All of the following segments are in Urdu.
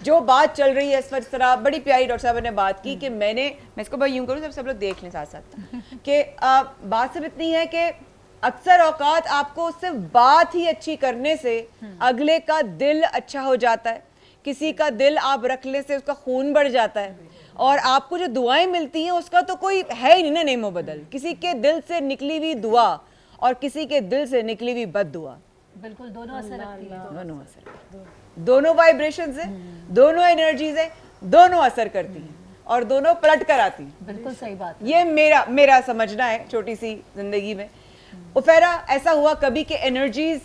جو بات چل رہی ہے اس وقت طرح بڑی پیاری ڈاکٹر صاحب نے بات کی کہ میں اس کو بھائی یوں کروں سب لوگ دیکھ لیں ساتھ ساتھ کہ بات صرف اتنی ہے کہ اکثر اوقات آپ کو صرف بات ہی اچھی کرنے سے اگلے کا دل اچھا ہو جاتا ہے. کسی کا دل آپ رکھنے سے اس کا خون بڑھ جاتا ہے, اور آپ کو جو دعائیں ملتی ہیں اس کا تو کوئی ہے ہی نہیں نا نیم و بدل. کسی کے دل سے نکلی ہوئی دعا اور کسی کے دل سے نکلی ہوئی بد دعا, بالکل دونوں اثر رکھتی ہیں, دونوں وائبریشنز ہیں, دونوں انرجیز ہیں, دونوں اثر کرتی ہیں اور دونوں پلٹ کر آتی ہیں. بالکل صحیح بات. یہ میرا سمجھنا ہے چھوٹی سی زندگی میں. عفیرہ ایسا ہوا کبھی کہ انرجیز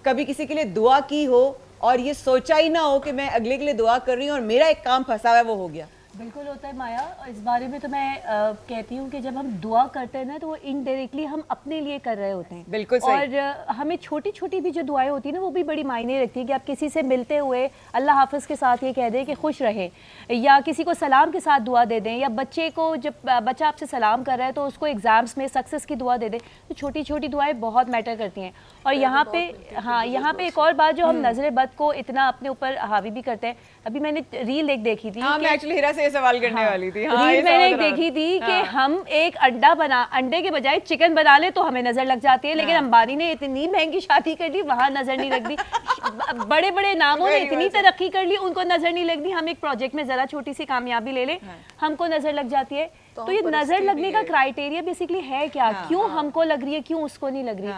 کبھی کسی کے لیے دعا کی ہو اور یہ سوچا ہی نہ ہو کہ میں اگلے کے لیے دعا کر رہی ہوں اور میرا ایک کام پھنسا ہوا ہے وہ ہو گیا؟ بالکل ہوتا ہے مایا. اس بارے میں تو میں کہتی ہوں کہ جب ہم دعا کرتے ہیں نا تو وہ انڈائریکٹلی ہم اپنے لیے کر رہے ہوتے ہیں. بالکل صحیح. اور ہمیں چھوٹی چھوٹی بھی جو دعائیں ہوتی ہیں نا وہ بھی بڑی معنی رکھتی ہیں کہ آپ کسی سے ملتے ہوئے اللہ حافظ کے ساتھ یہ کہہ دیں کہ خوش رہیں, یا کسی کو سلام کے ساتھ دعا دے دیں, یا بچے کو جب بچہ آپ سے سلام کر رہا ہے تو اس کو ایگزامس میں سکسیس کی دعا دے دیں. تو چھوٹی چھوٹی دعائیں بہت میٹر کرتی ہیں. اور یہاں پہ یہاں پہ ایک اور بات جو ہم نظر بد کو اتنا اپنے اوپر حاوی بھی کرتے ہیں. ابھی میں نے ریل ایک دیکھی تھی, میں ایکچولی ہیرا سے یہ سوال کرنے والی تھی. ریل میں نے ایک دیکھی تھی کہ ہم ایک انڈے کے بجائے چکن بنا لیں تو ہمیں نظر لگ جاتی ہے, لیکن امبانی نے اتنی مہنگی شادی کر لی وہاں نظر نہیں لگ رہی. بڑے بڑے ناموں نے اتنی ترقی کر لی ان کو نظر نہیں لگ رہی. ہم ایک پروجیکٹ میں ذرا چھوٹی سی کامیابی لے لیں ہم کو نظر لگ جاتی ہے. تو یہ نظر لگنے کا کرائٹیریا بیسیکلی ہے کیا, کیوں ہم کو لگ رہی ہے کیوں اس کو نہیں لگ رہی؟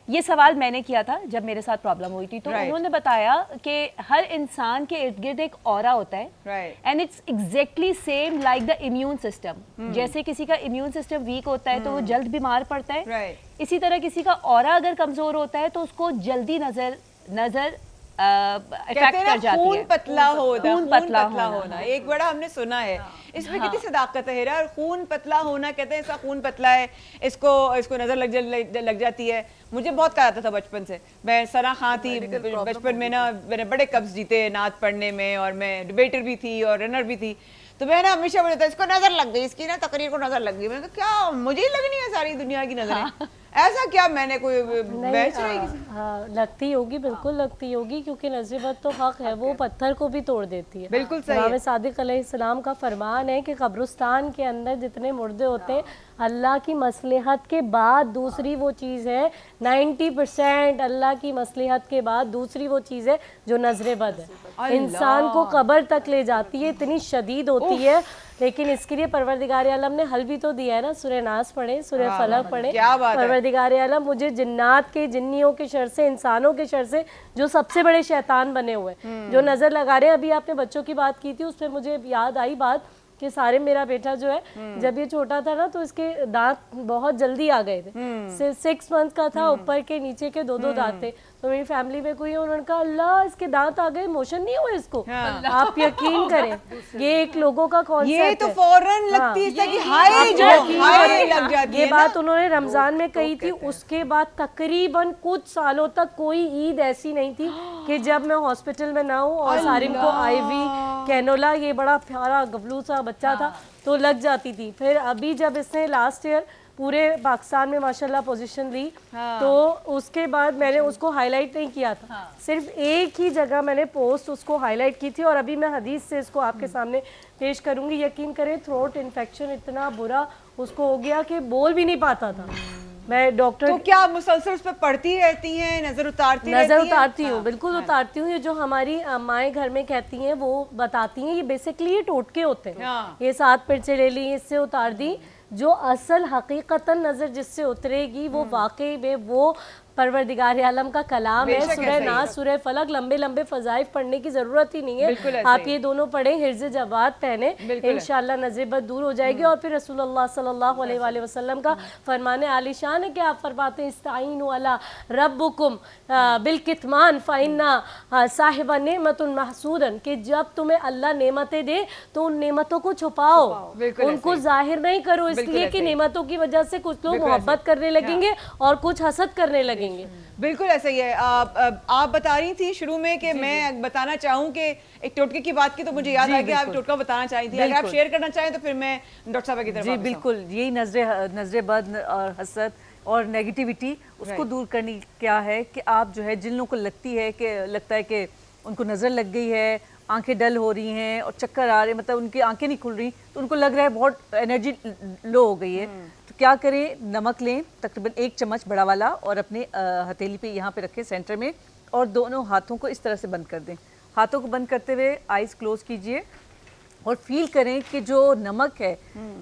یہ سوال میں نے کیا تھا جب میرے ساتھ پرابلم ہوئی تھی. تو انہوں نے بتایا کہ ہر انسان کے ارد گرد ایک اورا ہوتا ہے, and it's exactly same like the immune system. جیسے کسی کا امیون سسٹم ویک ہوتا ہے تو وہ جلد بیمار پڑتا ہے, اسی طرح کسی کا اورا اگر کمزور ہوتا ہے تو اس کو جلدی نظر افیکٹ کر جاتی ہے. خون پتلا ہونا ایک بڑا ہم نے سنا ہے. اس میں کتنی صداقت ہے. اور خون پتلا ہونا کہتے ہیں اس کا خون پتلا ہے, اس کو نظر لگ جاتی ہے. مجھے بہت کہا جاتا تھا بچپن سے. میں ثنا خان تھی بچپن میں نا, میں نے بڑے قبض جیتے نعت پڑھنے میں, اور میں ڈبیٹر بھی تھی اور رنر بھی تھی. تو میں نا ہمیشہ بولتا اس کو نظر لگ گئی, اس کی نا تقریر کو نظر لگ گئی. میں نے کہا کیا مجھے ہی لگنی ہے ساری دنیا کی نظریں؟ ایسا کیا میں نے کوئی بیچ رہی کسی؟ لگتی ہوگی, بالکل لگتی ہوگی, کیونکہ نظر بد تو حق ہے, وہ پتھر کو بھی توڑ دیتی ہے. بالکل صحیح. امام صادق علیہ السلام کا فرمان ہے کہ قبرستان کے اندر جتنے مردے ہوتے ہیں اللہ کی مصلحت کے بعد دوسری وہ چیز ہے, 90% اللہ کی مصلحت کے بعد دوسری وہ چیز ہے جو نظر بد ہے. انسان کو قبر تک لے جاتی ہے, اتنی شدید ہوتی ہے. لیکن اس کے لیے پروردگار عالم نے حل بھی تو دیا ہے نا, سورہ ناس پڑھیں, سورہ فلق پڑھیں. پروردگار عالم مجھے جنات کے, جنیوں کے شر سے, انسانوں کے شر سے, جو سب سے بڑے شیطان بنے ہوئے جو نظر لگا رہے ہیں. ابھی آپ نے بچوں کی بات کی تھی, اس پہ مجھے یاد آئی بات کہ سارے میرا بیٹا جو ہے جب یہ چھوٹا تھا نا تو اس کے دانت بہت جلدی آ گئے تھے. 6 months کا تھا, اوپر کے نیچے کے 2 دانت تھے. تو میری فیملی میں کوئی, انہوں نے کہا اللہ اس کے دانت آ گئے, موشن نہیں ہوئے اس کو. آپ یقین کریں یہ ایک لوگوں کا کانسیپٹ ہے, یہ تو فوراً لگتی ہے کہ ہائے جو ہائے لگ جاتی ہے. یہ بات انہوں نے رمضان میں کہی تھی. اس کے بعد تقریباً کچھ سالوں تک کوئی عید ایسی نہیں تھی کہ جب میں ہاسپٹل میں نہ ہوں. اور سارم کو آئی وی کینولا, یہ بڑا پیارا گبلو سا بچہ تھا, تو لگ جاتی تھی. پھر ابھی جب اس نے لاسٹ ایئر پورے پاکستان میں ماشاءاللہ پوزیشن لی, تو اس کے بعد میں نے اس کو ہائی لائٹ نہیں کیا تھا, صرف ایک ہی جگہ میں نے پوسٹ اس کو ہائی لائٹ کی تھی. اور ابھی میں حدیث سے اس کو آپ کے سامنے پیش کروں گی. یقین کریں تھروٹ انفیکشن اتنا برا اس کو ہو گیا کہ بول بھی نہیں پاتا تھا. میں ڈاکٹر, تو کیا مسلسل اس پہ پڑھتی رہتی ہیں, نظر اتارتی ہوں؟ بالکل اتارتی ہوں. یہ جو ہماری مائیں گھر میں کہتی ہیں وہ بتاتی ہیں, یہ بیسکلی یہ ٹوٹکے ہوتے ہیں. یہ 7 پرچے لے لی, اس سے اتار دی. جو اصل حقیقتاً نظر جس سے اترے گی وہ واقعی میں وہ پروردگار عالم کا کلام ہے. سورہ ناس, سورہ فلق, لمبے لمبے فضائف پڑھنے کی ضرورت ہی نہیں ہے. آپ یہ دونوں پڑھیں, حرز جواد پہنیں, انشاءاللہ نظر بد دور ہو جائے گی. اور پھر رسول اللہ صلی اللہ علیہ وآلہ وسلم کا فرمان عالی شان ہے کہ آپ فرماتے ہیں استعینوا علی ربکم بالکتمان فإن صاحب نعمت محسودا, کہ جب تمہیں اللہ نعمتیں دے تو ان نعمتوں کو چھپاؤ, ان کو ظاہر نہیں کرو, اس لیے کہ نعمتوں کی وجہ سے کچھ لوگ محبت کرنے لگیں گے اور کچھ حسد کرنے لگیں گے. بالکل ایسا ہی ہے. آپ بتا رہی تھی شروع میں کہ میں بتانا چاہوں کہ ایک ٹوٹکے کی بات کی, تو مجھے یاد آ گیا آپ ٹوٹکا بتانا چاہی تھی. اگر آپ شیئر کرنا چاہیں تو پھر میں ڈاکٹر صاحبہ کی طرف. جی بالکل, یہی نظر بد اور حسد اور نیگیٹیوٹی, اس کو دور کرنی کیا ہے کہ آپ جو ہے جن لوگوں کو لگتی ہے کہ لگتا ہے کہ ان کو نظر لگ گئی ہے, آنکھیں ڈل ہو رہی ہیں اور چکر آ رہے ہیں, مطلب ان کی آنکھیں نہیں کھل رہی, تو ان کو لگ رہا ہے بہت انرجی لو ہو گئی ہے, تو کیا کریں, نمک لیں تقریباً 1 چمچ بڑا والا اور اپنے ہتھیلی پہ یہاں پہ رکھیں سینٹر میں, اور دونوں ہاتھوں کو اس طرح سے بند کر دیں. ہاتھوں کو بند کرتے ہوئے آئیز کلوز کیجئے اور فیل کریں کہ جو نمک ہے,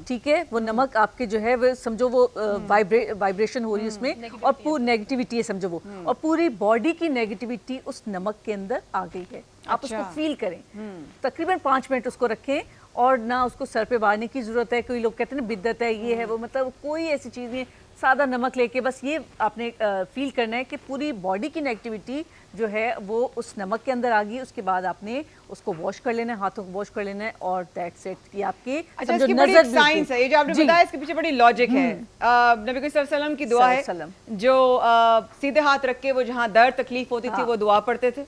ٹھیک ہے, وہ نمک آپ کے جو ہے وہ سمجھو وہ وائبریشن ہو رہی ہے اس میں, اور پوری نیگیٹیوٹی ہے سمجھو وہ, اور پوری باڈی کی نیگیٹیوٹی اس نمک کے اندر آ گئی ہے. آپ اس کو فیل کریں, تقریباً 5 منٹ اس کو رکھیں, اور نہ اس کو سر پہ باندھنے کی ضرورت ہے. کوئی لوگ کہتے ہیں نا بدعت ہے, یہ ہے وہ, مطلب کوئی ایسی چیز نہیں ہے. سادہ نمک لے کے بس یہ آپ نے فیل کرنا ہے کہ پوری باڈی کی نیگیٹیوٹی جو ہے وہ اس نمک کے اندر آ گئی. اس کے بعد آپ نے اس کو واش کر لینا ہے, ہاتھوں کو واش کر لینا ہے, اور دیٹس اٹ. یہ آپ کی اچھا, اس کی بڑی سائنس ہے, یہ جو آپ نے بتایا اس کے پیچھے بڑی لاجک ہے. نبی کریم صلی اللہ علیہ وسلم کی دعا ہے جو سیدھے ہاتھ رکھ کے وہ جہاں درد تکلیف ہوتی تھی وہ دعا پڑھتے تھے.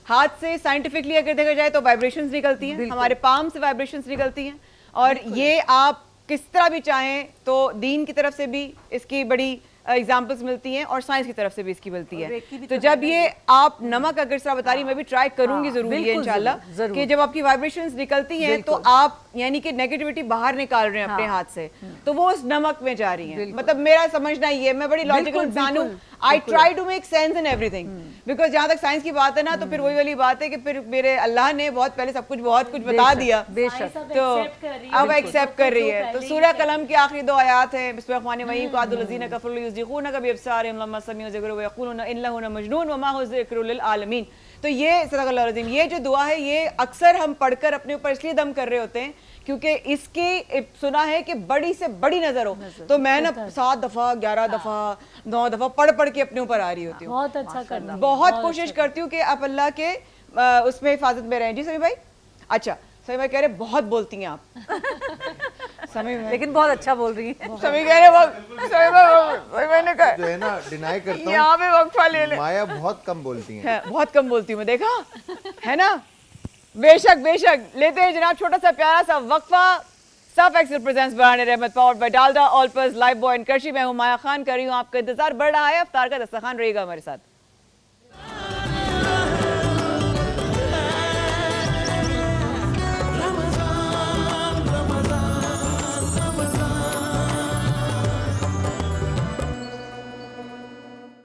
ہاتھ سے سائنٹیفکلی اگر دیکھا جائے تو وائبریشنز نکلتی ہیں, ہمارے پام سے وائبریشنز نکلتی ہیں, اور یہ آپ کس طرح بھی چاہیں تو دین کی طرف سے بھی اس کی بڑی ایگزامپلس ملتی ہیں, اور سائنس کی طرف سے بھی اس کی ملتی ہے. تو جب یہ آپ نمک اگر اس طرح بتا رہی, میں بھی ٹرائی کروں گی ضرور یہ انشاءاللہ, کہ جب آپ کی وائبریشنز نکلتی ہیں تو آپ یعنی کہ نیگیٹیوٹی باہر نکال رہے ہیں اپنے ہاتھ سے, تو وہ اس نمک میں جا رہی ہیں. مطلب میرا سمجھنا یہ ہے, میں بڑی لاجیکل انسان ہوں, I try to make sense in everything, because جہاں تک سائنس کی بات ہے نا, تو پھر وہی والی بات ہے کہ پھر میرے اللہ نے بہت پہلے سب کچھ بہت کچھ بتا دیا, تو اب ایکسیپٹ کر رہی ہے. تو سورہ قلم کی آخری 2 آیات ہیں, بسم اللہ الرحمن الرحیم, قاد الذین کفروا یصدقون بابصارهم لما سمعوا الذکر ویقولون انہ لمجنون وما هو ذکر للعالمین. تو یہ صدق اللہ العظیم, یہ جو دعا ہے یہ اکثر ہم پڑھ کر اپنے اوپر اس لیے دم کر رہے ہوتے ہیں کیونکہ اس کی سنا ہے کہ بڑی سے بڑی نظر ہو, تو میں نا 7 دفعہ 11 دفعہ 9 دفعہ پڑھ کے اپنے اوپر آ رہی ہوتی ہوں. بہت اچھا کرنا, بہت کوشش کرتی ہوں کہ آپ اللہ کے اس میں حفاظت میں رہیں. جی سمی بھائی, اچھا سمی بھائی کہہ رہے بہت بولتی ہیں آپ, سمی لیکن بہت اچھا بول رہی ہیں. سمی کہہ رہے سمی بھائی نے کہا جو ہے نا ڈینائی کرتا ہوں, یہاں پہ وقفہ لے لیں. مایا بہت کم بولتی ہیں, بہت کم بولتی ہوں میں, دیکھا ہے نا. بے شک لیتے ہیں جناب چھوٹا سا پیارا سا وقفہ. Surf Excel presents Burhan Rehmat powered by Dalda all purpose Lifebuoy and کرشی. میں ہوں مایا خان, کر رہی ہوں آپ کا انتظار بڑھ رہا ہے افطار کا دسترخوان, رہے گا ہمارے ساتھ.